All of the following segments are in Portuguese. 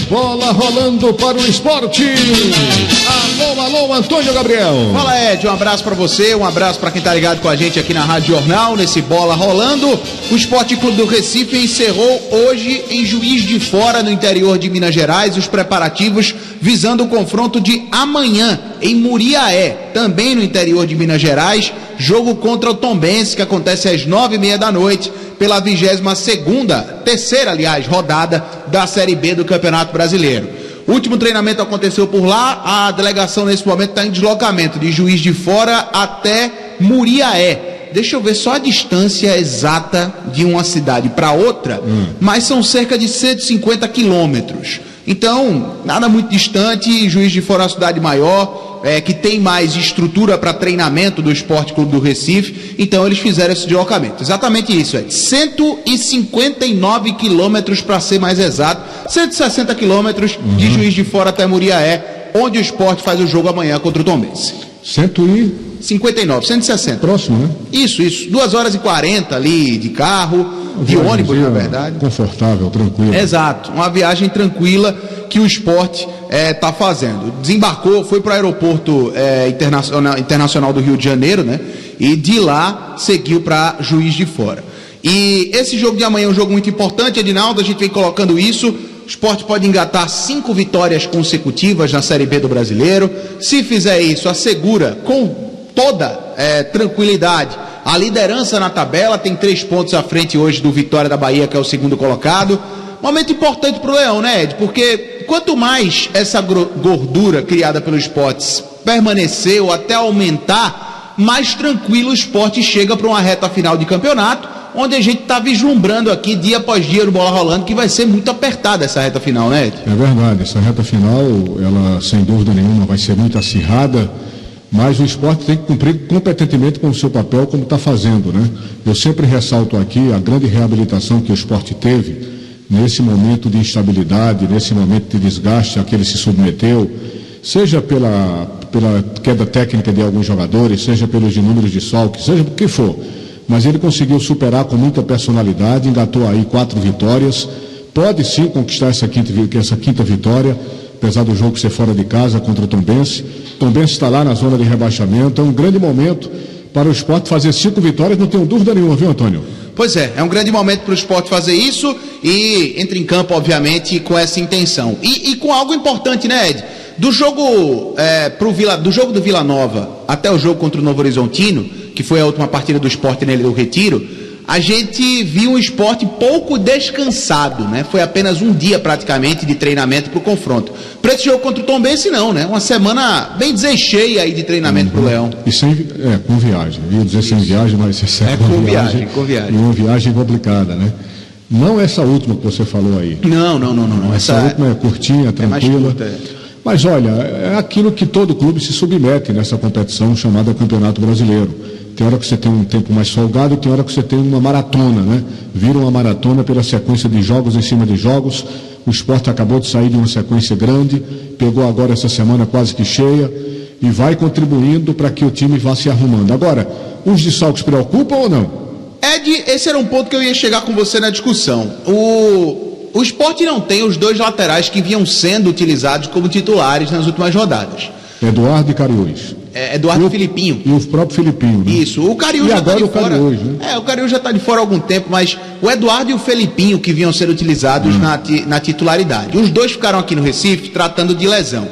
Bola rolando para o esporte. Alô, Antônio Gabriel. Fala, Ed, um abraço para você, um abraço para quem tá ligado com a gente aqui na Rádio Jornal, nesse Bola Rolando. O Esporte Clube do Recife encerrou hoje em Juiz de Fora, no interior de Minas Gerais, os preparativos visando o confronto de amanhã em Muriaé, também no interior de Minas Gerais, jogo contra o Tombense, que acontece às 9h30 da noite, pela 22ª, aliás, rodada da Série B do Campeonato Brasileiro. O último treinamento aconteceu por lá, a delegação nesse momento está em deslocamento de Juiz de Fora até Muriaé. Deixa eu ver só a distância exata de uma cidade para outra, mas são cerca de 150 quilômetros. Então, nada muito distante. Juiz de Fora é uma cidade maior, que tem mais estrutura para treinamento do Esporte Clube do Recife, então eles fizeram esse deslocamento. Exatamente isso, 159 quilômetros para ser mais exato, 160 quilômetros de Juiz de Fora até Muriaé, onde o Esporte faz o jogo amanhã contra o Tombense. 159, 160. Próximo, né? Isso, 2h40 ali de carro, de ônibus, na verdade. Confortável, tranquilo. Exato, uma viagem tranquila que o Esporte está fazendo. Desembarcou, foi para o aeroporto internacional do Rio de Janeiro, né? E de lá seguiu para Juiz de Fora. E esse jogo de amanhã é um jogo muito importante, Edinaldo, a gente vem colocando isso. O Esporte pode engatar 5 vitórias consecutivas na Série B do Brasileiro. Se fizer isso, assegura com toda tranquilidade a liderança na tabela, tem 3 pontos à frente hoje do Vitória da Bahia, que é o segundo colocado. Momento importante para o Leão, né, Ed? Porque quanto mais essa gordura criada pelo Esporte permanecer ou até aumentar, mais tranquilo o Esporte chega para uma reta final de campeonato, onde a gente está vislumbrando aqui, dia após dia, no Bola Rolando, que vai ser muito apertada essa reta final, né, Ed? É verdade, essa reta final, ela sem dúvida nenhuma vai ser muito acirrada, mas o Esporte tem que cumprir competentemente com o seu papel, como está fazendo, né? Eu sempre ressalto aqui a grande reabilitação que o Esporte teve nesse momento de instabilidade, nesse momento de desgaste a que ele se submeteu, seja pela queda técnica de alguns jogadores, seja pelos números de desfalques, seja o que for, mas ele conseguiu superar com muita personalidade, engatou aí 4 vitórias, pode sim conquistar essa quinta vitória, apesar do jogo ser fora de casa contra o Tombense. Tombense está lá na zona de rebaixamento, é um grande momento para o Esporte fazer 5 vitórias, não tenho dúvida nenhuma, viu, Antônio? Pois é um grande momento para o Esporte fazer isso e entra em campo, obviamente, com essa intenção. E com algo importante, né, Ed? Do jogo do Vila Nova até o jogo contra o Novo Horizontino, que foi a última partida do Esporte nele do Retiro, a gente viu um Esporte pouco descansado, né? Foi apenas um dia praticamente de treinamento para o confronto. Para esse jogo contra o Tombense não, né? Uma semana bem dizer cheia aí de treinamento para o Leão. E com viagem, ia dizer sem viagem, mas com viagem. E uma viagem complicada, né? Não essa última que você falou aí. Não. Essa última é curtinha, tranquila. Mas olha, é aquilo que todo clube se submete nessa competição chamada Campeonato Brasileiro. Tem hora que você tem um tempo mais folgado, tem hora que você tem uma maratona, né? Vira uma maratona pela sequência de jogos em cima de jogos. O Esporte acabou de sair de uma sequência grande, pegou agora essa semana quase que cheia e vai contribuindo para que o time vá se arrumando. Agora, os desfalques preocupam ou não? Ed, esse era um ponto que eu ia chegar com você na discussão. O Esporte não tem os 2 laterais que vinham sendo utilizados como titulares nas últimas rodadas. Eduardo e Cariús. Eduardo e Filipinho. E o próprio Filipinho, né? Isso, o Cariús já está de fora. Cariús, né? O Cariús já está de fora há algum tempo, mas o Eduardo e o Felipinho que vinham sendo utilizados na titularidade. Os 2 ficaram aqui no Recife tratando de lesão.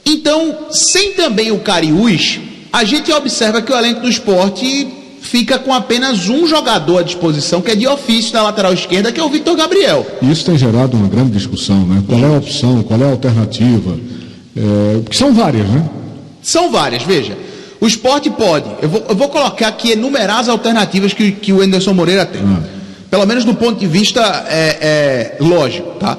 Então, sem também o Cariús, a gente observa que o elenco do Esporte fica com apenas um jogador à disposição, que é de ofício na lateral esquerda, que é o Vitor Gabriel. Isso tem gerado uma grande discussão, né? Qual é a opção, qual é a alternativa? Porque são várias, né? São várias, veja. O Esporte pode, eu vou colocar aqui, enumerar as alternativas que o Anderson Moreira tem. Pelo menos do ponto de vista lógico, tá?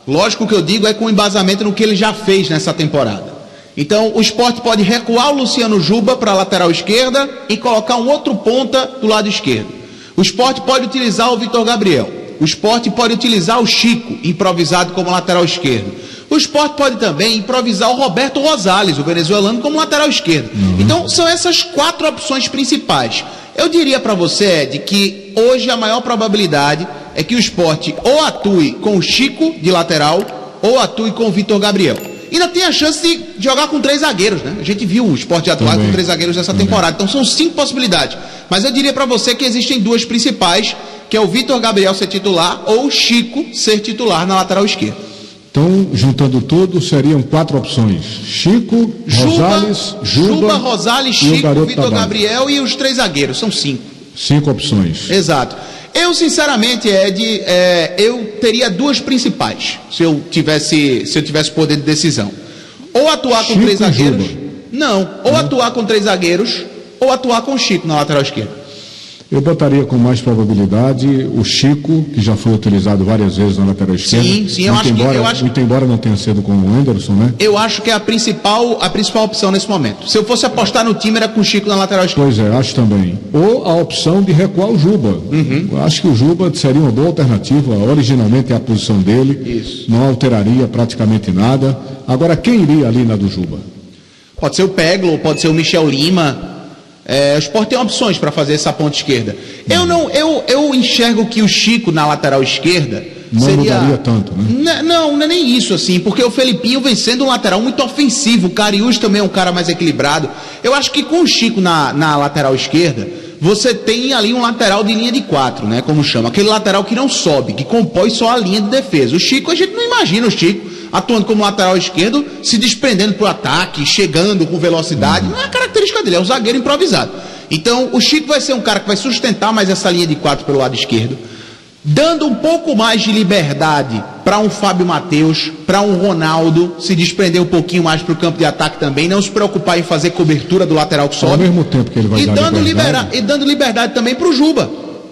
Lógico que eu digo é com embasamento no que ele já fez nessa temporada. Então, o Esporte pode recuar o Luciano Juba para a lateral esquerda e colocar um outro ponta do lado esquerdo. O Esporte pode utilizar o Vitor Gabriel. O Esporte pode utilizar o Chico, improvisado como lateral esquerdo. O Esporte pode também improvisar o Roberto Rosales, o venezuelano, como lateral esquerdo. Então, são essas 4 opções principais. Eu diria para você, Ed, que hoje a maior probabilidade é que o Esporte ou atue com o Chico de lateral ou atue com o Vitor Gabriel. Ainda tem a chance de jogar com 3 zagueiros, né? A gente viu o Sport atuar com 3 zagueiros nessa temporada. Então são 5 possibilidades. Mas eu diria para você que existem 2 principais, que é o Vitor Gabriel ser titular ou o Chico ser titular na lateral esquerda. Então, juntando tudo, seriam 4 opções. Chico, Rosales, Juba, Rosales, Chico, Vitor Gabriel e os 3 zagueiros. São 5. 5 opções. Exato. Eu, sinceramente, Ed, eu teria 2 principais, se eu tivesse poder de decisão. Ou atuar com 3 zagueiros. Não. Ou atuar com 3 zagueiros, ou atuar com o Chico na lateral esquerda. Eu botaria com mais probabilidade o Chico, que já foi utilizado várias vezes na lateral esquerda. Sim, eu acho que embora não tenha sido com o Anderson, né? Eu acho que é a principal opção nesse momento. Se eu fosse apostar no time, era com o Chico na lateral esquerda. Pois é, acho também. Ou a opção de recuar o Juba. Eu acho que o Juba seria uma boa alternativa. Originalmente é a posição dele. Isso. Não alteraria praticamente nada. Agora, quem iria ali na do Juba? Pode ser o Peglo, pode ser o Michel Lima. O Sport tem opções para fazer essa ponta esquerda. Eu enxergo que o Chico na lateral esquerda não seria... mudaria tanto, né? Não é nem isso, assim, porque o Felipinho vem sendo um lateral muito ofensivo. O Cariús também é um cara mais equilibrado. Eu acho que com o Chico na lateral esquerda, você tem ali um lateral de linha de 4, né? Como chama. Aquele lateral que não sobe, que compõe só a linha de defesa. O Chico, a gente não imagina o Chico atuando como lateral esquerdo, se desprendendo pro ataque, chegando com velocidade. Não é a característica dele, é um zagueiro improvisado. Então, o Chico vai ser um cara que vai sustentar mais essa linha de 4 pelo lado esquerdo, dando um pouco mais de liberdade para um Fábio Matheus, para um Ronaldo, se desprender um pouquinho mais para o campo de ataque também, não se preocupar em fazer cobertura do lateral que sobe. Ao mesmo tempo que ele vai dar liberdade. E dando liberdade também para o Juba.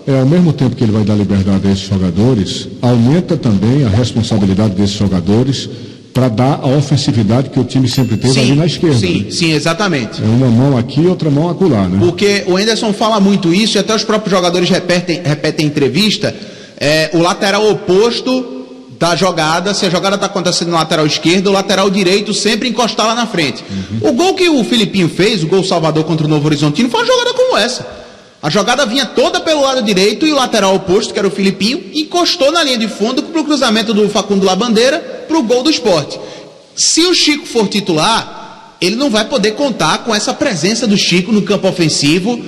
Ao mesmo tempo que ele vai dar liberdade a esses jogadores, aumenta também a responsabilidade desses jogadores para dar a ofensividade que o time sempre teve ali na esquerda. Sim, exatamente. É uma mão aqui e outra mão acolá, né? Porque o Anderson fala muito isso, e até os próprios jogadores repetem em entrevista, o lateral oposto da jogada, se a jogada está acontecendo no lateral esquerdo, o lateral direito sempre encostar lá na frente. O gol que o Filipinho fez, o gol Salvador contra o Novo Horizontino, foi uma jogada como essa. A jogada vinha toda pelo lado direito e o lateral oposto, que era o Filipinho, encostou na linha de fundo para o cruzamento do Facundo Labandeira para o gol do Sport. Se o Chico for titular, ele não vai poder contar com essa presença do Chico no campo ofensivo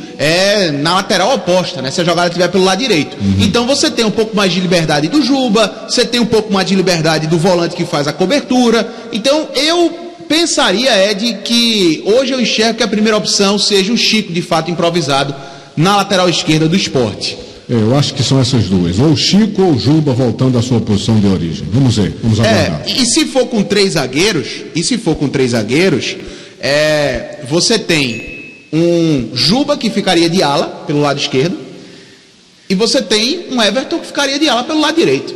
na lateral oposta, né? Se a jogada estiver pelo lado direito. Então você tem um pouco mais de liberdade do Juba, você tem um pouco mais de liberdade do volante que faz a cobertura. Então eu pensaria, Ed, que hoje eu enxergo que a primeira opção seja o Chico de fato improvisado na lateral esquerda do Sport. Eu acho que são essas duas, ou o Chico ou o Juba voltando à sua posição de origem. Vamos ver, vamos aguardar. E se for com 3 zagueiros, você tem um Juba que ficaria de ala pelo lado esquerdo, e você tem um Everton que ficaria de ala pelo lado direito.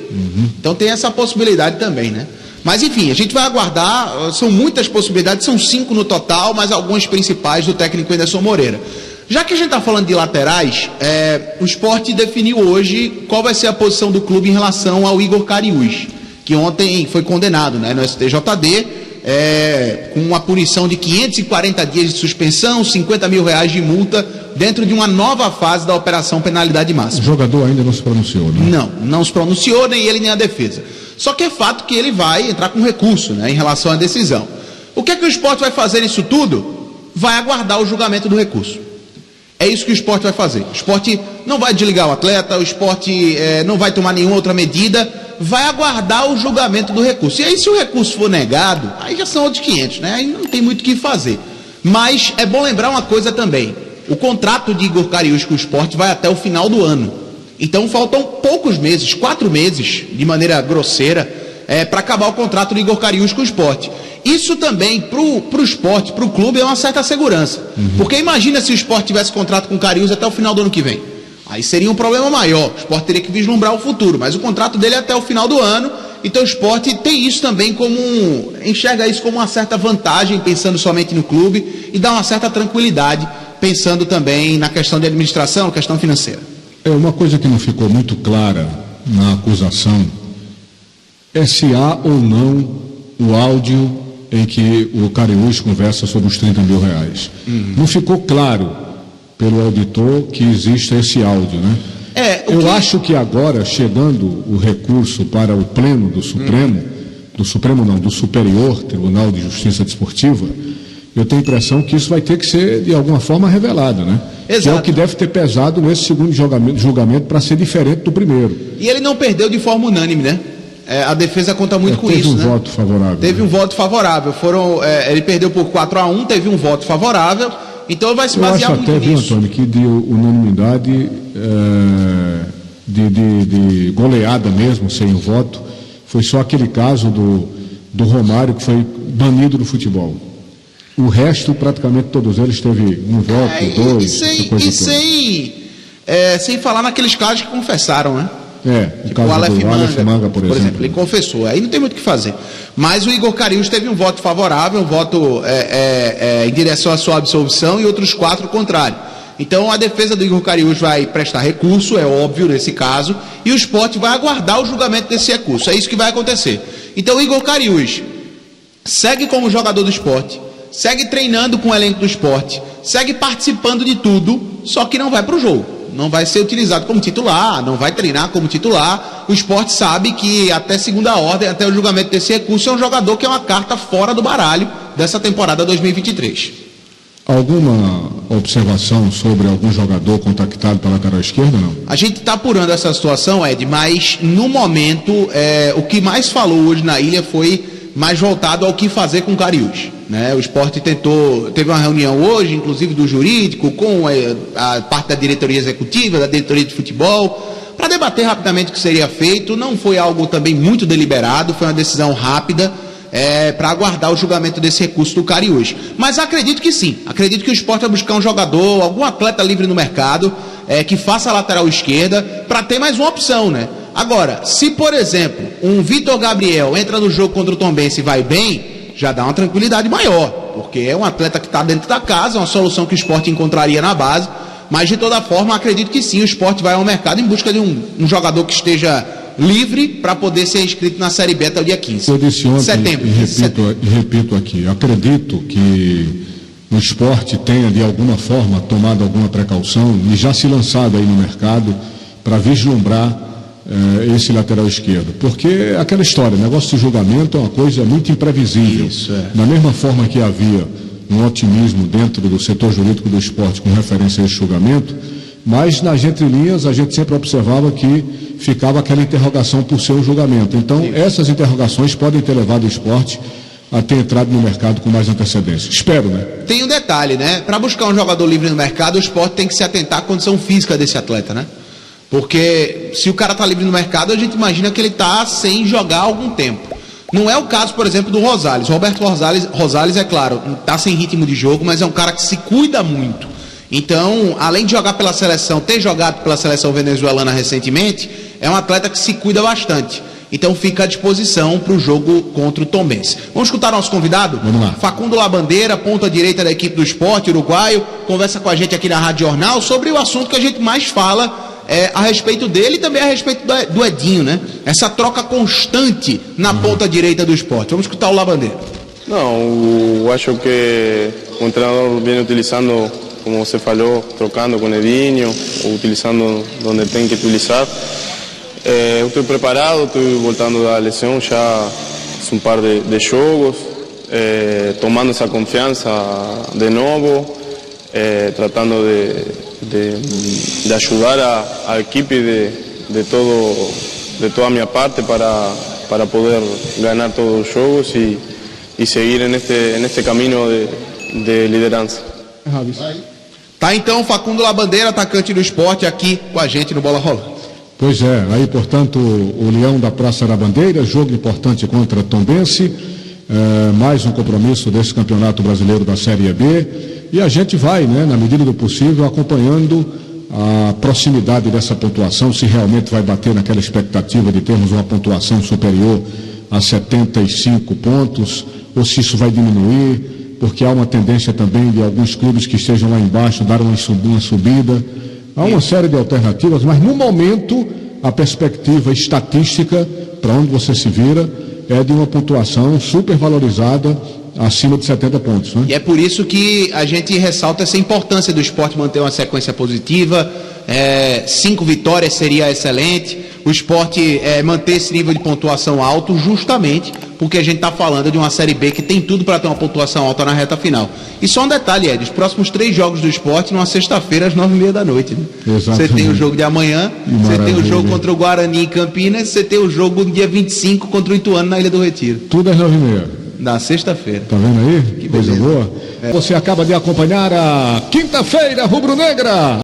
Então tem essa possibilidade também, né? Mas enfim, a gente vai aguardar, são muitas possibilidades, são 5 no total, mas algumas principais do técnico Anderson Moreira. Já que a gente está falando de laterais, o Sport definiu hoje qual vai ser a posição do clube em relação ao Igor Cariús, que ontem foi condenado, né, no STJD, com uma punição de 540 dias de suspensão, R$50 mil de multa, dentro de uma nova fase da Operação Penalidade Máxima. O jogador ainda não se pronunciou, né? Não se pronunciou, nem ele nem a defesa. Só que é fato que ele vai entrar com recurso, né, em relação à decisão. O que é que o Sport vai fazer nisso tudo? Vai aguardar o julgamento do recurso. É isso que o Sport vai fazer. O Sport não vai desligar o atleta, o Sport não vai tomar nenhuma outra medida, vai aguardar o julgamento do recurso. E aí, se o recurso for negado, aí já são outros 500, né? Aí não tem muito o que fazer. Mas é bom lembrar uma coisa também. O contrato de Igor Cariús com o Sport vai até o final do ano. Então faltam poucos meses, 4 meses, de maneira grosseira, para acabar o contrato do Igor Cariús com o Sport. Isso também, pro Sport, pro clube, é uma certa segurança. Porque imagina se o Sport tivesse contrato com o Cariús até o final do ano que vem. Aí seria um problema maior. O Sport teria que vislumbrar o futuro. Mas o contrato dele é até o final do ano. Então o Sport tem isso também enxerga isso como uma certa vantagem, pensando somente no clube, e dá uma certa tranquilidade, pensando também na questão de administração, questão financeira. Uma coisa que não ficou muito clara na acusação é se há ou não o áudio em que o Cariús conversa sobre os R$30 mil. Não ficou claro pelo auditor que existe esse áudio, né? Acho que agora, chegando o recurso para o pleno do Supremo, do Supremo não, do Superior Tribunal de Justiça Desportiva, eu tenho a impressão que isso vai ter que ser, de alguma forma, revelado, né? Exato. Que é o que deve ter pesado nesse segundo julgamento para ser diferente do primeiro. E ele não perdeu de forma unânime, né? A defesa conta muito com isso, né? Teve um voto favorável. Teve um voto favorável. Ele perdeu por 4-1, teve um voto favorável, então ele vai se basear muito nisso. Eu acho até, Antônio, que de unanimidade, de goleada mesmo, sem o voto, foi só aquele caso do Romário, que foi banido do futebol. O resto, praticamente todos eles, teve um voto, dois, sem falar naqueles casos que confessaram, né? O caso do Aleph Manga, por exemplo. Ele confessou, aí não tem muito o que fazer. Mas o Igor Cariús teve um voto favorável, um voto em direção à sua absolvição e outros 4 contrários. Então a defesa do Igor Cariús vai prestar recurso, é óbvio nesse caso, e o Sport vai aguardar o julgamento desse recurso. É isso que vai acontecer. Então o Igor Cariús segue como jogador do Sport, segue treinando com o elenco do Sport, segue participando de tudo, só que não vai para o jogo. Não vai ser utilizado como titular, não vai treinar como titular. O Sport sabe que até segunda ordem, até o julgamento desse recurso, é um jogador que é uma carta fora do baralho dessa temporada 2023. Alguma observação sobre algum jogador contactado pela lateral esquerda, não? A gente está apurando essa situação, Ed, mas no momento, o que mais falou hoje na ilha foi mais voltado ao que fazer com o Cariús, né? O Sport teve uma reunião hoje, inclusive do jurídico, com a parte da diretoria executiva, da diretoria de futebol, para debater rapidamente o que seria feito. Não foi algo também muito deliberado, foi uma decisão rápida, para aguardar o julgamento desse recurso do Cariús. Mas acredito que sim, acredito que o Sport vai buscar um jogador, algum atleta livre no mercado, que faça a lateral esquerda, para ter mais uma opção, né? Agora, se por exemplo, um Vitor Gabriel entra no jogo contra o Tombense e vai bem, já dá uma tranquilidade maior, porque é um atleta que está dentro da casa, é uma solução que o Sport encontraria na base, mas de toda forma acredito que sim, o Sport vai ao mercado em busca de um jogador que esteja livre para poder ser inscrito na Série B até o dia 15 Eu disse ontem, de setembro. E repito aqui, acredito que o Sport tenha de alguma forma tomado alguma precaução e já se lançado aí no mercado para vislumbrar esse lateral esquerdo, porque aquela história, negócio de julgamento é uma coisa muito imprevisível. Da mesma forma que havia um otimismo dentro do setor jurídico do Sport com referência a esse julgamento, mas nas entrelinhas a gente sempre observava que ficava aquela interrogação por ser um julgamento. Então essas interrogações podem ter levado o Sport a ter entrado no mercado com mais antecedência. Espero, né? Tem um detalhe, né? Para buscar um jogador livre no mercado, o Sport tem que se atentar à condição física desse atleta, né? Porque se o cara está livre no mercado, a gente imagina que ele está sem jogar há algum tempo. Não é o caso, por exemplo, do Rosales. Roberto Rosales, é claro, está sem ritmo de jogo, mas é um cara que se cuida muito. Então, além de jogar pela seleção, ter jogado pela seleção venezuelana recentemente, é um atleta que se cuida bastante. Então fica à disposição para o jogo contra o Tombense. Vamos escutar nosso convidado? Vamos lá. Facundo Labandeira, ponta direita da equipe do Sport uruguaio, conversa com a gente aqui na Rádio Jornal sobre o assunto que a gente mais fala a respeito dele e também a respeito do Edinho, né? Essa troca constante na ponta direita do Sport. Vamos escutar o Labandeira. Não, eu acho que o treinador vem utilizando, como você falou, trocando com Edinho, utilizando onde tem que utilizar. Eu estou preparado, estou voltando da lesão já há um par de jogos, tomando essa confiança de novo, tratando de ajudar a equipe de toda a minha parte para poder ganhar todos os jogos e seguir neste caminho de liderança. Tá então Facundo Labandeira, atacante do Sport, aqui com a gente no Bola Rolando. Pois é, aí portanto o Leão da Praça da Bandeira, jogo importante contra Tombense, mais um compromisso desse campeonato brasileiro da Série B, e a gente vai, né, na medida do possível, acompanhando a proximidade dessa pontuação, se realmente vai bater naquela expectativa de termos uma pontuação superior a 75 pontos, ou se isso vai diminuir, porque há uma tendência também de alguns clubes que estejam lá embaixo dar uma subida. Há uma série de alternativas, mas no momento a perspectiva estatística, para onde você se vira, é de uma pontuação super valorizada, acima de 70 pontos, né? E é por isso que a gente ressalta essa importância do Sport manter uma sequência positiva. 5 vitórias seria excelente. O Sport manter esse nível de pontuação alto justamente porque a gente está falando de uma Série B que tem tudo para ter uma pontuação alta na reta final. E só um detalhe, Ed, os próximos 3 jogos do Sport numa sexta-feira às 9h30 da noite. Né? Você tem o jogo de amanhã, você tem o jogo contra o Guarani em Campinas, você tem o jogo no dia 25 contra o Ituano na Ilha do Retiro. Tudo às 9h30. Na sexta-feira. Tá vendo aí? Que coisa boa. Você acaba de acompanhar a Quinta-feira Rubro-Negra.